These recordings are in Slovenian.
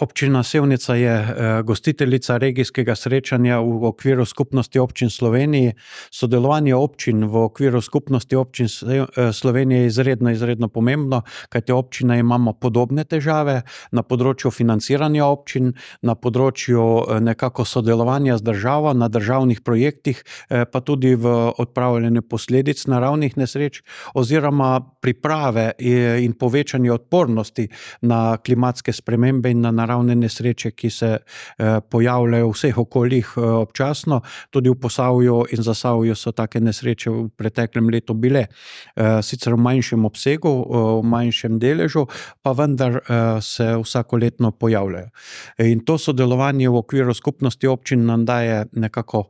Občina Sevnica je gostiteljica regijskega srečanja v okviru Skupnosti občin Slovenije. Sodelovanje občin v okviru Skupnosti občin Slovenije je izredno pomembno, kajti občine imamo podobne težave na področju financiranja občin, na področju nekako sodelovanja z državo, na državnih projektih, pa tudi v odpravljanju posledic naravnih nesreč oziroma priprave in povečanje odpornosti na klimatske spremembe in na naravne nesreče, ki se pojavljajo v vseh okoljih občasno. Tudi v Posavju in Zasavju so take nesreče v preteklem letu bile. Sicer v manjšem obsegu, v manjšem deležu, pa vendar se vsakoletno pojavljajo. In to sodelovanje v okviru Skupnosti občin nam daje nekako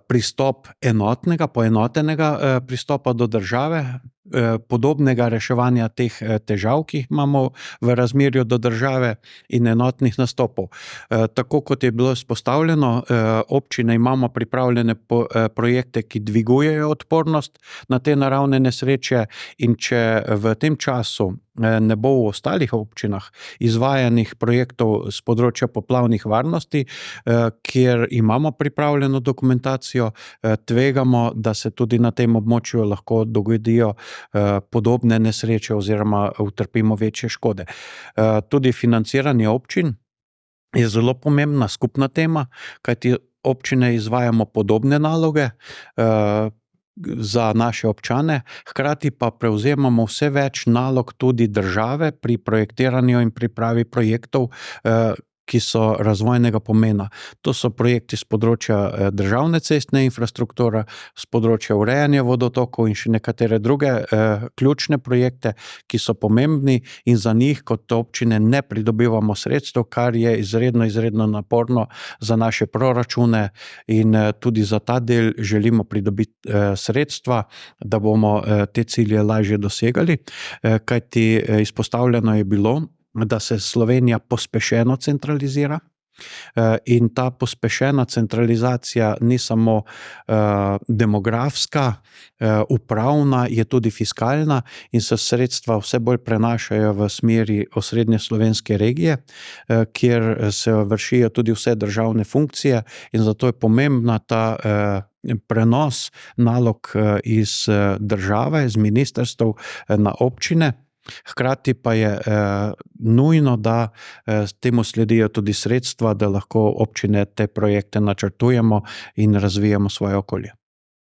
pristop poenotenega pristopa do države, podobnega reševanja teh težav, ki jih imamo v razmerju do države, in enotnih nastopov. Tako kot je bilo izpostavljeno, občine imamo pripravljene projekte, ki dvigujejo odpornost na te naravne nesreče, in če v tem času ne bo v ostalih občinah izvajanih projektov s področja poplavnih varnosti, kjer imamo pripravljeno dokumentacijo, tvegamo, da se tudi na tem območju lahko dogodijo podobne nesreče oziroma utrpimo večje škode. Tudi financiranje občin je zelo pomembna skupna tema, kajti občine izvajamo podobne naloge za naše občane, hkrati pa prevzemamo vse več nalog tudi države pri projektiranju in pripravi projektov, ki so razvojnega pomena. To so projekti s področja državne cestne infrastrukture, s področja urejanja vodotokov in še nekatere druge ključne projekte, ki so pomembni, in za njih kot občine ne pridobivamo sredstev, kar je izredno naporno za naše proračune, in tudi za ta del želimo pridobiti sredstva, da bomo te cilje lažje dosegali, kajti izpostavljeno je bilo, da se Slovenija pospešeno centralizira, in ta pospešena centralizacija ni samo demografska, upravna, je tudi fiskalna, in se sredstva vse bolj prenašajo v smeri osrednje slovenske regije, kjer se vršijo tudi vse državne funkcije, in zato je pomembna ta prenos nalog iz države, iz ministrstev na občine. Hkrati pa je nujno, da temu sledijo tudi sredstva, da lahko občine te projekte načrtujemo in razvijamo svoje okolje.